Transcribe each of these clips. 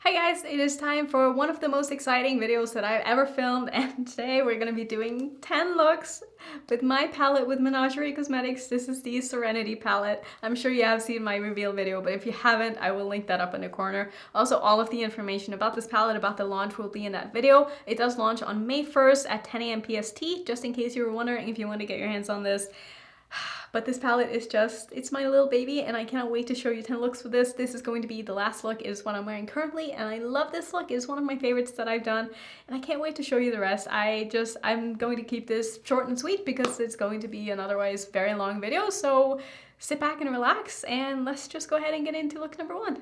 Hi guys, it is time for one of the most exciting videos that I've ever filmed, and today we're going to be doing 10 looks with my palette with Menagerie Cosmetics. This is the Serenity palette. I'm sure you have seen my reveal video, but if you haven't, I will link that up in the corner. Also, all of the information about this palette, about the launch, will be in that video. It does launch on May 1st at 10 a.m. PST, just in case you were wondering if you want to get your hands on this. But this palette is just, it's my little baby, and I cannot wait to show you 10 looks with this. This is going to be the last look, is what I'm wearing currently, and I love this look. It's one of my favorites that I've done, and I can't wait to show you the rest. I'm going to keep this short and sweet because it's going to be an otherwise very long video, so sit back and relax, and let's just go ahead and get into look number one.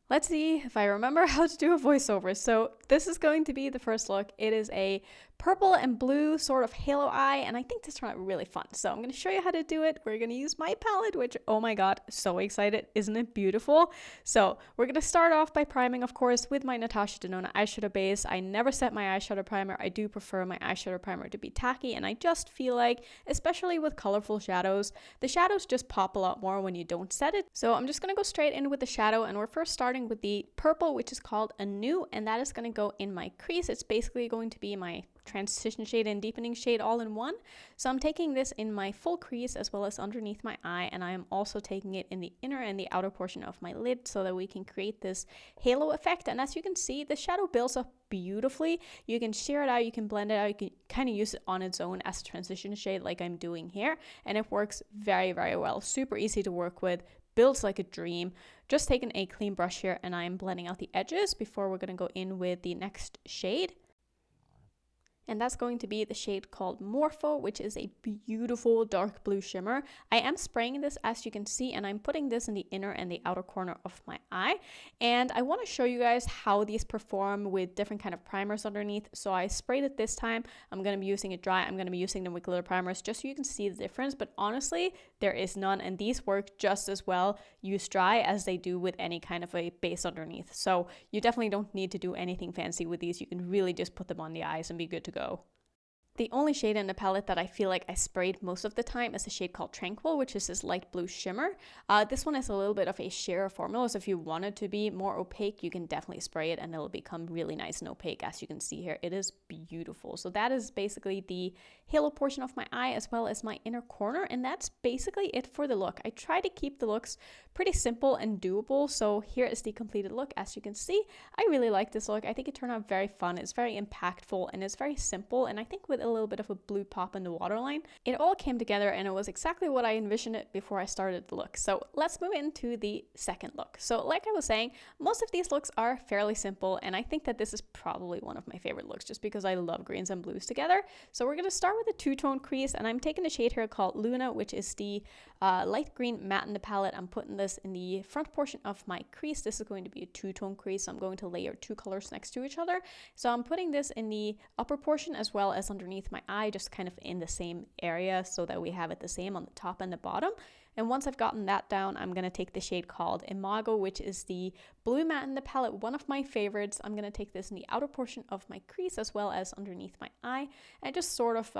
Let's see if I remember how to do a voiceover. So this is going to be the first look. It is a purple and blue sort of halo eye, and I think this turned out really fun. So I'm going to show you how to do it. We're going to use my palette, which, oh my god, so excited. Isn't it beautiful? So we're going to start off by priming, of course, with my Natasha Denona eyeshadow base. I never set my eyeshadow primer. I do prefer my eyeshadow primer to be tacky, and I just feel like, especially with colorful shadows, the shadows just pop a lot more when you don't set it. So I'm just going to go straight in with the shadow, and we're first starting with the purple, which is called Anew, and that is going to go in my crease. It's basically going to be my transition shade and deepening shade all in one. So I'm taking this in my full crease as well as underneath my eye, and I am also taking it in the inner and the outer portion of my lid so that we can create this halo effect. And as you can see, the shadow builds up beautifully. You can sheer it out, you can blend it out, you can kind of use it on its own as a transition shade like I'm doing here, and it works very, very well. Super easy to work with, builds like a dream. Just taking a clean brush here, and I'm blending out the edges before we're going to go in with the next shade. And that's going to be the shade called Morpho, which is a beautiful dark blue shimmer. I am spraying this, as you can see, and I'm putting this in the inner and the outer corner of my eye. And I want to show you guys how these perform with different kind of primers underneath. So I sprayed it this time. I'm going to be using it dry. I'm going to be using them with glitter primers just so you can see the difference. But honestly, there is none, and these work just as well used dry as they do with any kind of a base underneath. So you definitely don't need to do anything fancy with these. You can really just put them on the eyes and be good to go. The only shade in the palette that I feel like I sprayed most of the time is a shade called Tranquil, which is this light blue shimmer. This one is a little bit of a sheer formula, so if you want it to be more opaque, you can definitely spray it and it'll become really nice and opaque. As you can see here, it is beautiful. So that is basically the halo portion of my eye as well as my inner corner, and that's basically it for the look. I try to keep the looks pretty simple and doable, so here is the completed look. As you can see, I really like this look. I think it turned out very fun. It's very impactful and it's very simple, and I think with a little bit of a blue pop in the waterline, it all came together and it was exactly what I envisioned it before I started the look. So let's move into the second look. So like I was saying, most of these looks are fairly simple, and I think that this is probably one of my favorite looks just because I love greens and blues together. So we're going to start with a two-tone crease, and I'm taking a shade here called Luna, which is the light green matte in the palette. I'm putting this in the front portion of my crease. This is going to be a two-tone crease, so I'm going to layer two colors next to each other. So I'm putting this in the upper portion as well as underneath my eye, just kind of in the same area so that we have it the same on the top and the bottom. And once I've gotten that down, I'm going to take the shade called Imago, which is the blue matte in the palette, one of my favorites. I'm going to take this in the outer portion of my crease as well as underneath my eye, and just sort of,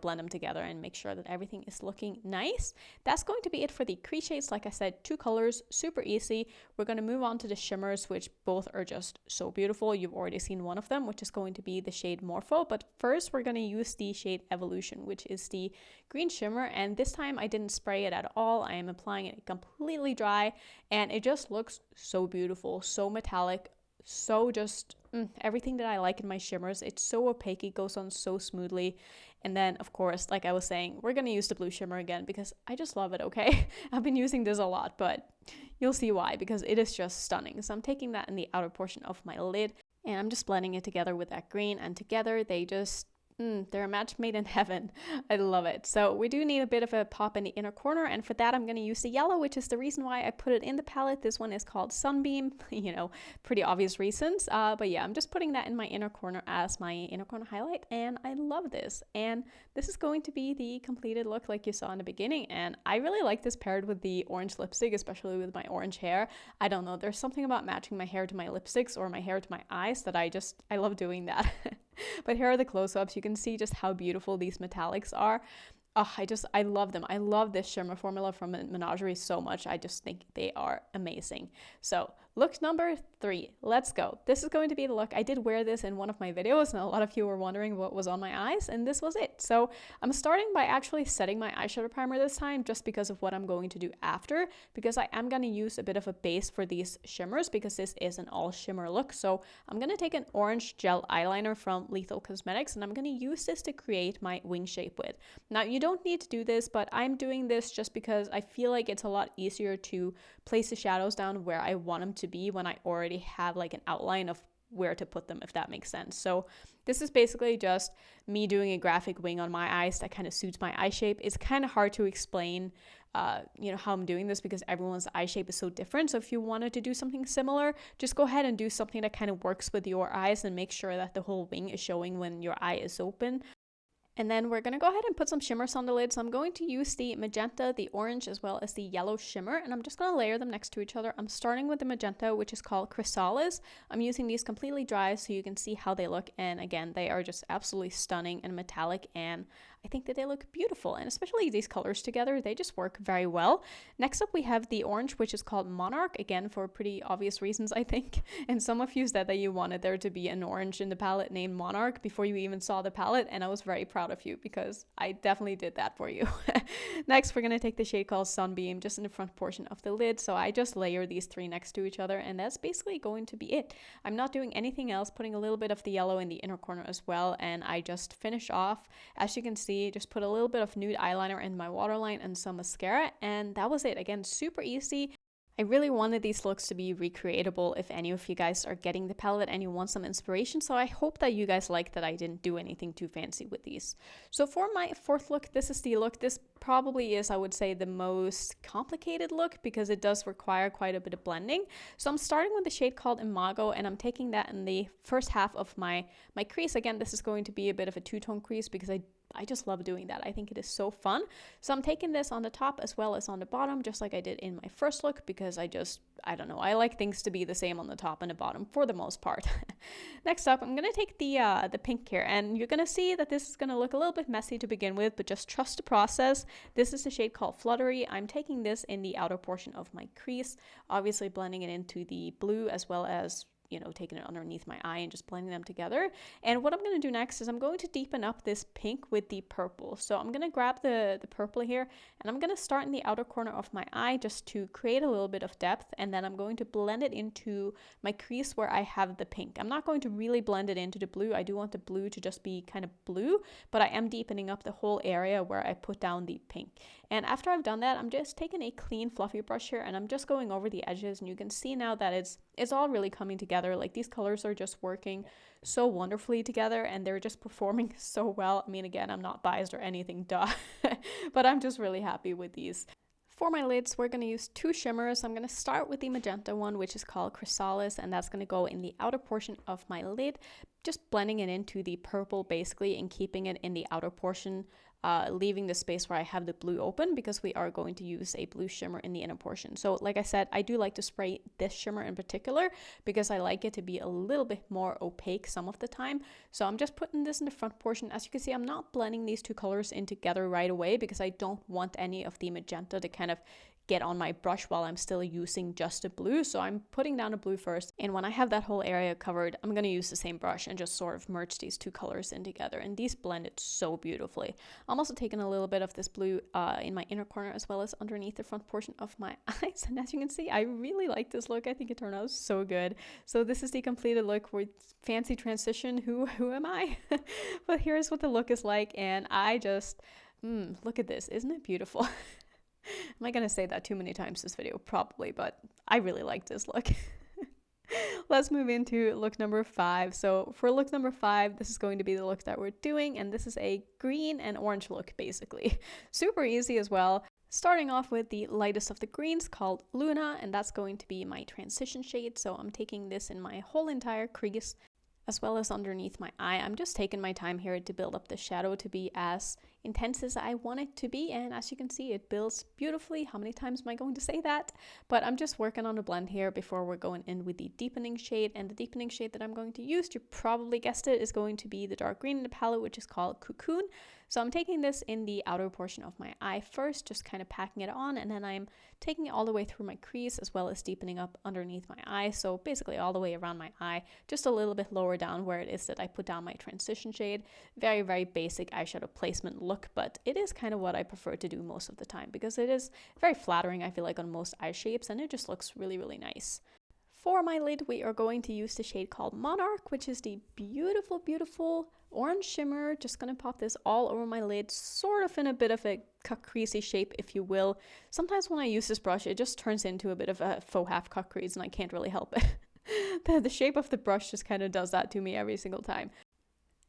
blend them together and make sure that everything is looking nice. That's going to be it for the crease shades. Like I said, two colors, super easy. We're going to move on to the shimmers, which both are just so beautiful. You've already seen one of them, which is going to be the shade Morpho. But first, we're going to use the shade Evolution, which is the green shimmer. And this time, I didn't spray it at all. I am applying it completely dry, and it just looks so beautiful, so metallic, so just everything that I like in my shimmers. It's so opaque, it goes on so smoothly. And then, of course, like I was saying, we're going to use the blue shimmer again because I just love it, okay? I've been using this a lot, but you'll see why, because it is just stunning. So I'm taking that in the outer portion of my lid, and I'm just blending it together with that green, and together they just they're a match made in heaven. I love it. So we do need a bit of a pop in the inner corner, and for that I'm going to use the yellow, which is the reason why I put it in the palette. This one is called Sunbeam, pretty obvious reasons. But yeah, I'm just putting that in my inner corner as my inner corner highlight, and I love this. And this is going to be the completed look like you saw in the beginning, and I really like this paired with the orange lipstick, especially with my orange hair. I don't know, there's something about matching my hair to my lipsticks or my hair to my eyes that I love doing that. But here are the close-ups. You can see just how beautiful these metallics are. Oh, I love them. I love this shimmer formula from Menagerie so much. I just think they are amazing. So look number 3, let's go. This is going to be the look. I did wear this in one of my videos and a lot of you were wondering what was on my eyes, and this was it. So I'm starting by actually setting my eyeshadow primer this time just because of what I'm going to do after, because I am going to use a bit of a base for these shimmers because this is an all shimmer look. So I'm going to take an orange gel eyeliner from Lethal Cosmetics and I'm going to use this to create my wing shape with. Now you don't need to do this, but I'm doing this just because I feel like it's a lot easier to place the shadows down where I want them to be when I already have like an outline of where to put them, if that makes sense. So this is basically just me doing a graphic wing on my eyes that kind of suits my eye shape. It's kind of hard to explain how I'm doing this because everyone's eye shape is so different. So if you wanted to do something similar, just go ahead and do something that kind of works with your eyes and make sure that the whole wing is showing when your eye is open. And then we're going to go ahead and put some shimmers on the lid. So I'm going to use the magenta, the orange, as well as the yellow shimmer. And I'm just going to layer them next to each other. I'm starting with the magenta, which is called Chrysalis. I'm using these completely dry so you can see how they look. And again, they are just absolutely stunning and metallic. And I think that they look beautiful. And especially these colors together, they just work very well. Next up, we have the orange, which is called Monarch. Again, for pretty obvious reasons, I think. And some of you said that you wanted there to be an orange in the palette named Monarch before you even saw the palette. And I was very proud of you because I definitely did that for you. Next, we're going to take the shade called Sunbeam just in the front portion of the lid. So I just layer these 3 next to each other and that's basically going to be it. I'm not doing anything else, putting a little bit of the yellow in the inner corner as well. And I just finish off, as you can see, just put a little bit of nude eyeliner in my waterline and some mascara. And that was it. Again, super easy. I really wanted these looks to be recreatable if any of you guys are getting the palette and you want some inspiration. So I hope that you guys like that I didn't do anything too fancy with these. So for my 4th look, this is the look. This probably is, I would say, the most complicated look because it does require quite a bit of blending. So I'm starting with the shade called Imago and I'm taking that in the first half of my crease. Again, this is going to be a bit of a 2-tone crease because I just love doing that. I think it is so fun. So I'm taking this on the top as well as on the bottom, just like I did in my first look, because I don't know, I like things to be the same on the top and the bottom for the most part. Next up, I'm going to take the pink here, and you're going to see that this is going to look a little bit messy to begin with, but just trust the process. This is the shade called Fluttery. I'm taking this in the outer portion of my crease, obviously blending it into the blue as well as taking it underneath my eye and just blending them together. And what I'm going to do next is I'm going to deepen up this pink with the purple. So I'm going to grab the purple here and I'm going to start in the outer corner of my eye just to create a little bit of depth. And then I'm going to blend it into my crease where I have the pink. I'm not going to really blend it into the blue. I do want the blue to just be kind of blue, but I am deepening up the whole area where I put down the pink. And after I've done that, I'm just taking a clean fluffy brush here and I'm just going over the edges, and you can see now that it's all really coming together. Like these colors are just working so wonderfully together and they're just performing so well. I mean, again, I'm not biased or anything, duh, but I'm just really happy with these. For my lids, we're going to use 2 shimmers. I'm going to start with the magenta one, which is called Chrysalis, and that's going to go in the outer portion of my lid, just blending it into the purple basically and keeping it in the outer portion, leaving the space where I have the blue open because we are going to use a blue shimmer in the inner portion. So like I said, I do like to spray this shimmer in particular because I like it to be a little bit more opaque some of the time. So I'm just putting this in the front portion. As you can see, I'm not blending these 2 colors in together right away because I don't want any of the magenta to kind of get on my brush while I'm still using just the blue. So I'm putting down the blue first, and when I have that whole area covered, I'm going to use the same brush and just sort of merge these 2 colors in together, and these blended so beautifully. I'm also taking a little bit of this blue in my inner corner as well as underneath the front portion of my eyes, and as you can see, I really like this look. I think it turned out so good. So this is the completed look with fancy transition. Who am I? But here's what the look is like, and I just look at this. Isn't it beautiful? Am I going to say that too many times this video? Probably, but I really like this look. Let's move into look number 5. So for look number 5, this is going to be the look that we're doing, and this is a green and orange look basically. Super easy as well. Starting off with the lightest of the greens called Luna, and that's going to be my transition shade. So I'm taking this in my whole entire crease as well as underneath my eye. I'm just taking my time here to build up the shadow to be as intense as I want it to be. And as you can see, it builds beautifully. How many times am I going to say that? But I'm just working on a blend here before we're going in with the deepening shade. And the deepening shade that I'm going to use, you probably guessed it, is going to be the dark green in the palette, which is called Cocoon. So I'm taking this in the outer portion of my eye first, just kind of packing it on, and then I'm taking it all the way through my crease as well as deepening up underneath my eye. So basically all the way around my eye, just a little bit lower down where it is that I put down my transition shade. Very, very basic eyeshadow placement look, but it is kind of what I prefer to do most of the time because it is very flattering, I feel like, on most eye shapes, and it just looks really, really nice. For my lid, we are going to use the shade called Monarch, which is the beautiful, beautiful orange shimmer. Just gonna pop this all over my lid, sort of in a bit of a cut creasy shape, if you will. Sometimes when I use this brush, it just turns into a bit of a faux half cut crease, and I can't really help it. The shape of the brush just kind of does that to me every single time.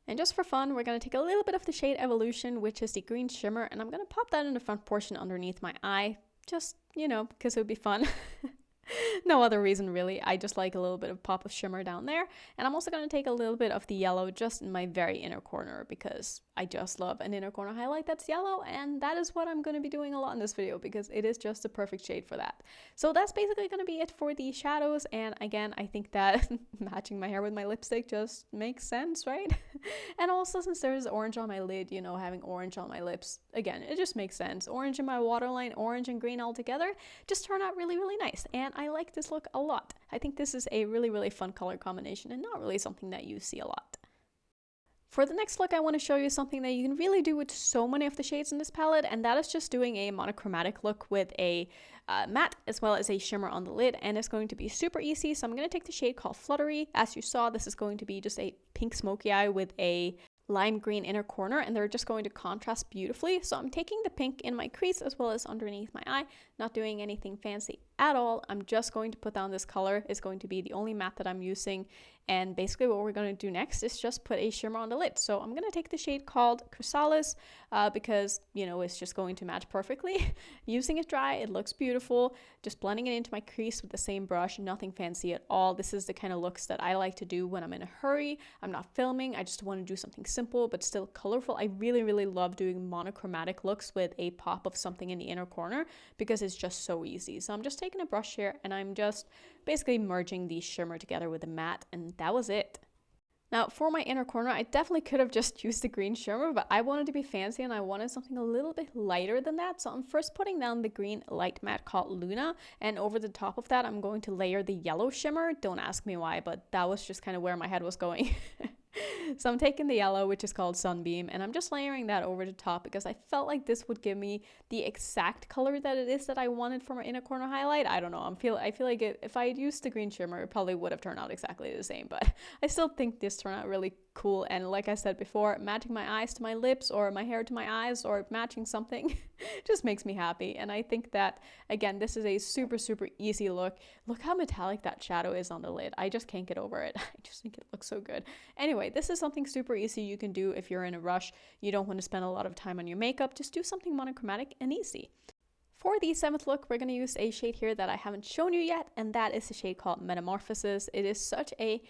And just for fun, we're going to take a little bit of the shade Evolution, which is the green shimmer, and I'm going to pop that in the front portion underneath my eye. Just, you know, because it would be fun. No other reason really, I just like a little bit of pop of shimmer down there. And I'm also going to take a little bit of the yellow just in my very inner corner because I just love an inner corner highlight that's yellow, and that is what I'm going to be doing a lot in this video because it is just the perfect shade for that. So that's basically going to be it for the shadows, and again, I think that matching my hair with my lipstick just makes sense, right? And also, since there's orange on my lid, you know, having orange on my lips, again, it just makes sense. Orange in my waterline, orange and green all together just turn out really, really nice, and I like this look a lot. I think this is a really, really fun color combination and not really something that you see a lot. For the next look, I want to show you something that you can really do with so many of the shades in this palette, and that is just doing a monochromatic look with a matte as well as a shimmer on the lid, and it's going to be super easy. So I'm going to take the shade called Fluttery. As you saw, this is going to be just a pink smoky eye with a lime green inner corner, and they're just going to contrast beautifully. So I'm taking the pink in my crease as well as underneath my eye, not doing anything fancy at all. I'm just going to put down this color. It's going to be the only matte that I'm using, and basically what we're going to do next is just put a shimmer on the lid. So I'm going to take the shade called Chrysalis because, you know, it's just going to match perfectly. Using it dry, it looks beautiful. Just blending it into my crease with the same brush, nothing fancy at all. This is the kind of looks that I like to do when I'm in a hurry. I'm not filming. I just want to do something simple but still colorful. I really, really love doing monochromatic looks with a pop of something in the inner corner because it's just so easy. So I'm just taking a brush here and I'm just basically merging the shimmer together with the matte, and that was it. Now for my inner corner, I definitely could have just used the green shimmer, but I wanted to be fancy and I wanted something a little bit lighter than that. So I'm first putting down the green light matte called Luna, and over the top of that I'm going to layer the yellow shimmer. Don't ask me why, but that was just kind of where my head was going. So I'm taking the yellow, which is called Sunbeam, and I'm just layering that over the top because I felt like this would give me the exact color that it is that I wanted for my inner corner highlight. I don't know. I feel like if I had used the green shimmer, it probably would have turned out exactly the same, but I still think this turned out really cool. And like I said before, matching my eyes to my lips or my hair to my eyes or matching something just makes me happy. And I think that, again, this is a super, super easy look. Look how metallic that shadow is on the lid. I just can't get over it. I just think it looks so good. Anyway, this is something super easy you can do if you're in a rush. You don't want to spend a lot of time on your makeup. Just do something monochromatic and easy. For the 7th look, we're going to use a shade here that I haven't shown you yet, and that is the shade called Metamorphosis. It is such a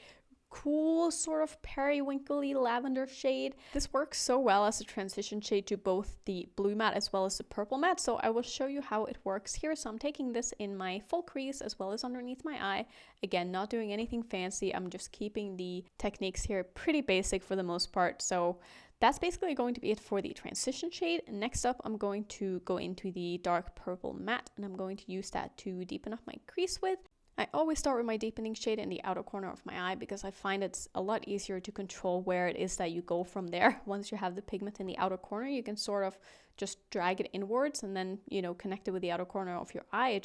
cool sort of periwinkly lavender shade. This works so well as a transition shade to both the blue matte as well as the purple matte, so I will show you how it works here. So I'm taking this in my full crease as well as underneath my eye. Again, not doing anything fancy. I'm just keeping the techniques here pretty basic for the most part. So that's basically going to be it for the transition shade. Next up, I'm going to go into the dark purple matte, and I'm going to use that to deepen up my crease with. I always start with my deepening shade in the outer corner of my eye because I find it's a lot easier to control where it is that you go from there. Once you have the pigment in the outer corner, you can sort of just drag it inwards and then, you know, connect it with the outer corner of your eye.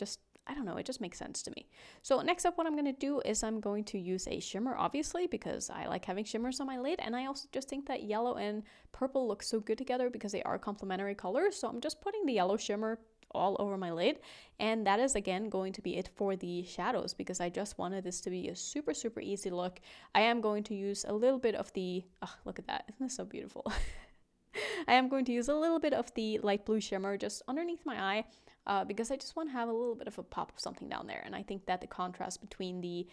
I don't know, it just makes sense to me. So next up, what I'm going to do is I'm going to use a shimmer, obviously, because I like having shimmers on my lid. And I also just think that yellow and purple look so good together because they are complementary colors. So I'm just putting the yellow shimmer all over my lid, and that is again going to be it for the shadows because I just wanted this to be a super, super easy look. I am going to use a little bit of the, oh, look at that, isn't this so beautiful? I am going to use a little bit of the light blue shimmer just underneath my eye because I just want to have a little bit of a pop of something down there, and I think that the contrast between the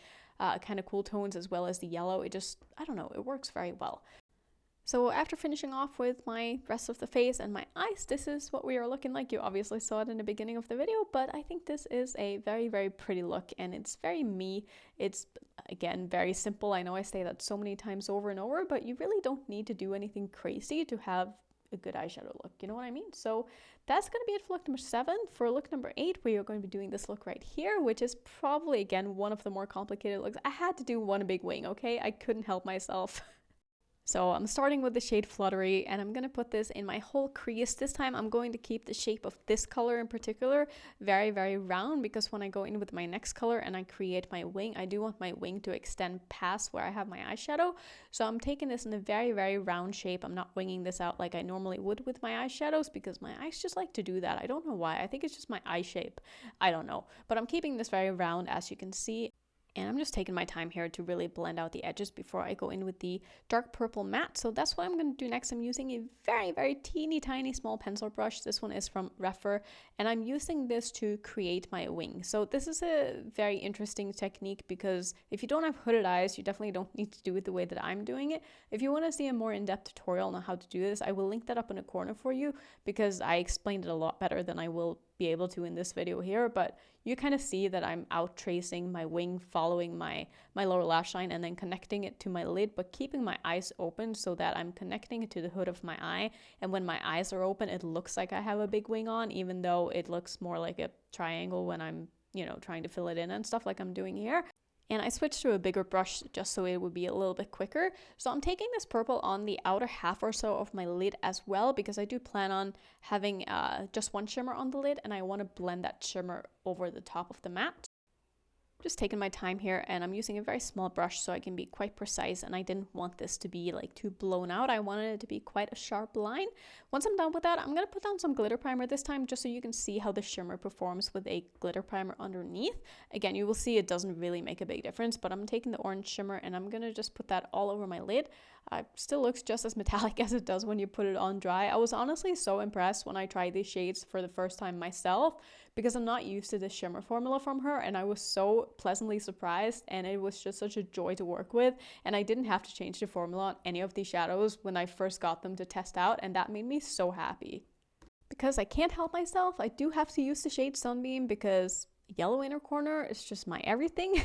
kind of cool tones as well as the yellow, it just, I don't know, it works very well. So after finishing off with my rest of the face and my eyes, this is what we are looking like. You obviously saw it in the beginning of the video, but I think this is a very, very pretty look, and it's very me. It's, again, very simple. I know I say that so many times over and over, but you really don't need to do anything crazy to have a good eyeshadow look, you know what I mean? So that's going to be it for look number 7. For look number 8, we are going to be doing this look right here, which is probably, again, one of the more complicated looks. I had to do one big wing, okay? I couldn't help myself. So I'm starting with the shade Fluttery, and I'm going to put this in my whole crease. This time I'm going to keep the shape of this color in particular very, very round, because when I go in with my next color and I create my wing, I do want my wing to extend past where I have my eyeshadow. So I'm taking this in a very, very round shape. I'm not winging this out like I normally would with my eyeshadows, because my eyes just like to do that. I don't know why. I think it's just my eye shape. I don't know. But I'm keeping this very round, as you can see. And I'm just taking my time here to really blend out the edges before I go in with the dark purple matte. So that's what I'm going to do next. I'm using a very, very teeny tiny small pencil brush. This one is from Rephr, and I'm using this to create my wing. So this is a very interesting technique, because if you don't have hooded eyes, you definitely don't need to do it the way that I'm doing it. If you want to see a more in-depth tutorial on how to do this, I will link that up in a corner for you, because I explained it a lot better than I will be able to in this video here. But you kind of see that I'm out tracing my wing, following my lower lash line, and then connecting it to my lid, but keeping my eyes open so that I'm connecting it to the hood of my eye. And when my eyes are open, it looks like I have a big wing on, even though it looks more like a triangle when I'm, you know, trying to fill it in and stuff like I'm doing here. And I switched to a bigger brush just so it would be a little bit quicker. So I'm taking this purple on the outer half or so of my lid as well, because I do plan on having just one shimmer on the lid, and I want to blend that shimmer over the top of the matte. Just taking my time here, and I'm using a very small brush so I can be quite precise, and I didn't want this to be like too blown out. I wanted it to be quite a sharp line. Once I'm done with that, I'm going to put down some glitter primer this time, just so you can see how the shimmer performs with a glitter primer underneath. Again, you will see it doesn't really make a big difference, but I'm taking the orange shimmer and I'm going to just put that all over my lid. Still looks just as metallic as it does when you put it on dry. I was honestly so impressed when I tried these shades for the first time myself, because I'm not used to the shimmer formula from her, and I was so pleasantly surprised, and it was just such a joy to work with. And I didn't have to change the formula on any of these shadows when I first got them to test out, and that made me so happy. Because I can't help myself, I do have to use the shade Sunbeam, because yellow inner corner is just my everything.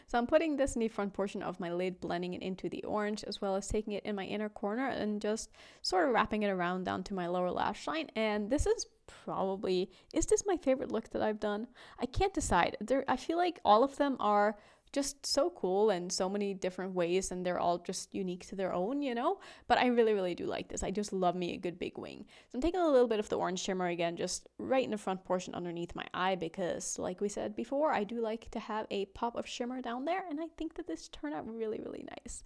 So I'm putting this in the front portion of my lid, blending it into the orange, as well as taking it in my inner corner and just sort of wrapping it around down to my lower lash line. And this is probably, is this my favorite look that I've done? I can't decide. I feel like all of them are just so cool in so many different ways, and they're all just unique to their own, you know? But I really, really do like this. I just love me a good big wing. So I'm taking a little bit of the orange shimmer again, just right in the front portion underneath my eye, because like we said before, I do like to have a pop of shimmer down there, and I think that this turned out really, really nice.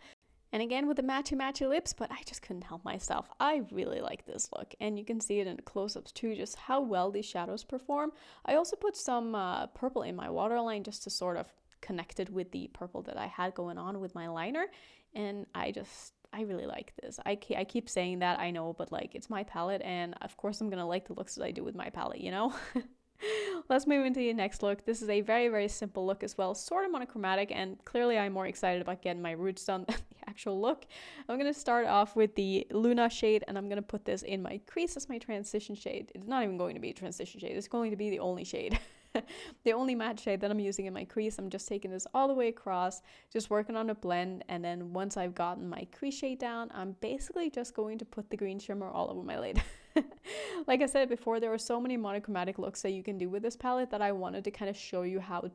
And again with the matchy lips, but I just couldn't help myself. I really like this look, and you can see it in the close-ups too, just how well these shadows perform. I also put some purple in my waterline just to sort of connect it with the purple that I had going on with my liner, and I really like this. I keep saying that, I know, but like, it's my palette, and of course I'm gonna like the looks that I do with my palette, you know? Let's move into the next look. This is a very, very simple look as well, sort of monochromatic, and clearly I'm more excited about getting my roots done than the actual look. I'm going to start off with the Luna shade, and I'm going to put this in my crease as my transition shade. It's not even going to be a transition shade, it's going to be the only shade. The only matte shade that I'm using in my crease. I'm just taking this all the way across, just working on a blend, and then once I've gotten my crease shade down, I'm basically just going to put the green shimmer all over my lid. Like I said before, there are so many monochromatic looks that you can do with this palette that I wanted to kind of show you how to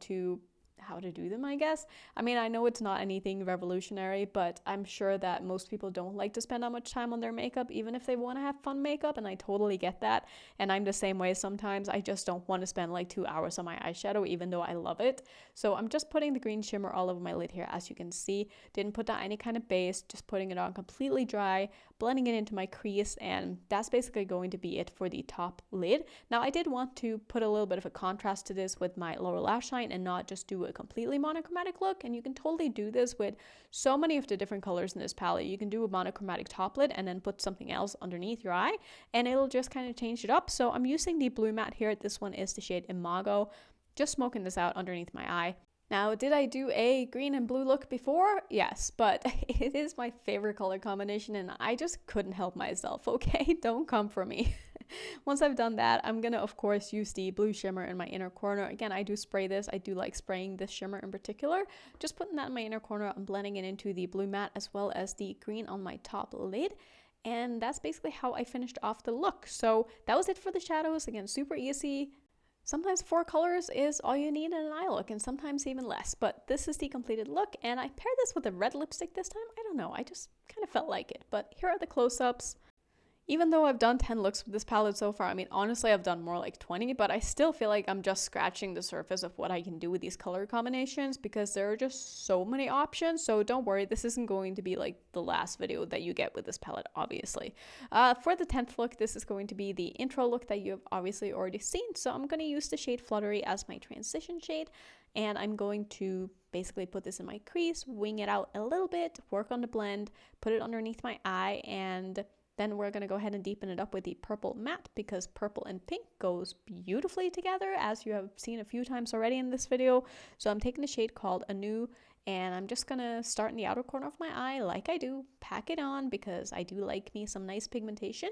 do them, I guess. I mean, I know it's not anything revolutionary, but I'm sure that most people don't like to spend that much time on their makeup, even if they want to have fun makeup, and I totally get that. And I'm the same way sometimes. I just don't want to spend like 2 hours on my eyeshadow, even though I love it. So I'm just putting the green shimmer all over my lid here, as you can see. Didn't put down any kind of base, just putting it on completely dry, blending it into my crease, and that's basically going to be it for the top lid. Now, I did want to put a little bit of a contrast to this with my lower lash line and not just do a completely monochromatic look, and you can totally do this with so many of the different colors in this palette. You can do a monochromatic top lid and then put something else underneath your eye, and it'll just kind of change it up. So I'm using the blue matte here. This one is the shade Imago. Just smoking this out underneath my eye. Now, did I do a green and blue look before? Yes, but it is my favorite color combination and I just couldn't help myself, okay? Don't come for me. Once I've done that, I'm gonna of course use the blue shimmer in my inner corner. Again, I do spray this. I do like spraying this shimmer in particular. Just putting that in my inner corner, I'm blending it into the blue matte as well as the green on my top lid. And that's basically how I finished off the look. So that was it for the shadows. Again, super easy. Sometimes 4 colors is all you need in an eye look, and sometimes even less. But this is the completed look, and I paired this with a red lipstick this time. I don't know, I just kind of felt like it. But here are the close-ups. Even though I've done 10 looks with this palette so far, I mean, honestly, I've done more like 20, but I still feel like I'm just scratching the surface of what I can do with these color combinations because there are just so many options. So don't worry, this isn't going to be like the last video that you get with this palette, obviously. For the 10th look, this is going to be the intro look that you have obviously already seen. So I'm going to use the shade Fluttery as my transition shade, and I'm going to basically put this in my crease, wing it out a little bit, work on the blend, put it underneath my eye, and then we're going to go ahead and deepen it up with the purple matte because purple and pink goes beautifully together, as you have seen a few times already in this video. So I'm taking the shade called Anew, and I'm just going to start in the outer corner of my eye like I do, pack it on because I do like me some nice pigmentation.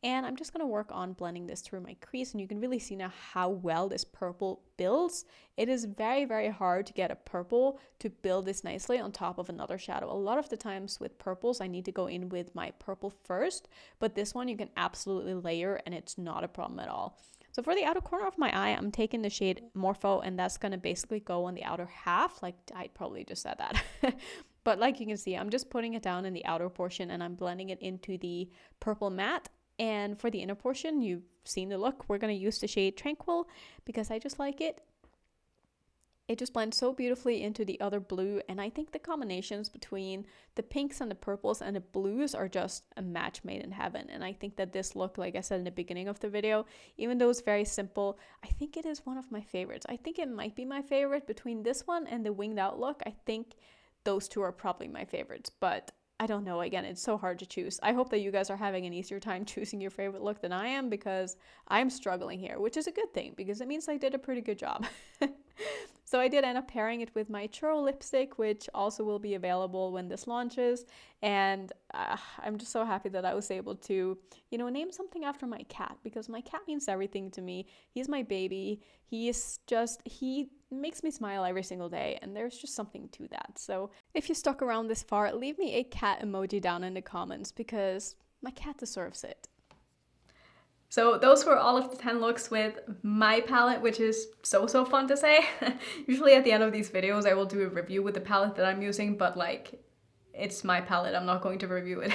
And I'm just going to work on blending this through my crease, and you can really see now how well this purple builds. It is very, very hard to get a purple to build this nicely on top of another shadow. A lot of the times with purples, I need to go in with my purple first, but this one you can absolutely layer and it's not a problem at all. So for the outer corner of my eye, I'm taking the shade Morpho, and that's going to basically go on the outer half. Like, I probably just said that. But like you can see, I'm just putting it down in the outer portion and I'm blending it into the purple matte. And for the inner portion, you've seen the look. We're going to use the shade Tranquil because I just like it. It just blends so beautifully into the other blue, and I think the combinations between the pinks and the purples and the blues are just a match made in heaven. And I think that this look, like I said in the beginning of the video, even though it's very simple, I think it is one of my favorites. I think it might be my favorite between this one and the winged out look. I think those two are probably my favorites, but I don't know. Again, it's so hard to choose. I hope that you guys are having an easier time choosing your favorite look than I am, because I'm struggling here, which is a good thing because it means I did a pretty good job. So I did end up pairing it with my churro lipstick, which also will be available when this launches. And I'm just so happy that I was able to, you know, name something after my cat, because my cat means everything to me. He's my baby. He makes me smile every single day, and there's just something to that. So if you stuck around this far, leave me a cat emoji down in the comments because my cat deserves it. So those were all of the 10 looks with my palette, which is so fun to say. Usually at the end of these videos, I will do a review with the palette that I'm using, but like, it's my palette. I'm not going to review it.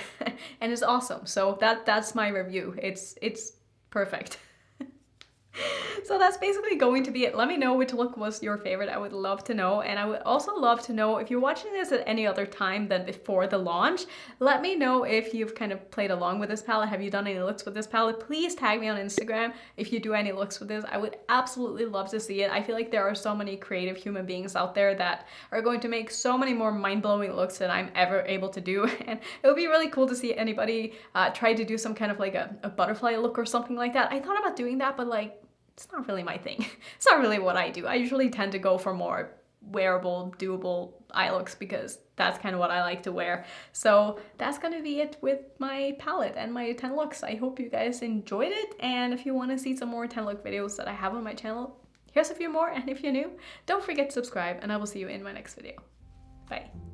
And it's awesome. So that's my review. It's perfect. So that's basically going to be it. Let me know which look was your favorite. I would love to know. And I would also love to know if you're watching this at any other time than before the launch. Let me know if you've kind of played along with this palette. Have you done any looks with this palette? Please tag me on Instagram if you do any looks with this. I would absolutely love to see it. I feel like there are so many creative human beings out there that are going to make so many more mind-blowing looks than I'm ever able to do. And it would be really cool to see anybody try to do some kind of like a butterfly look or something like that. I thought about doing that, but like, it's not really my thing. It's not really what I do. I usually tend to go for more wearable, doable eye looks because that's kind of what I like to wear. So that's gonna be it with my palette and my 10 looks. I hope you guys enjoyed it. And if you want to see some more 10 look videos that I have on my channel, here's a few more. And if you're new, don't forget to subscribe, and I will see you in my next video. Bye.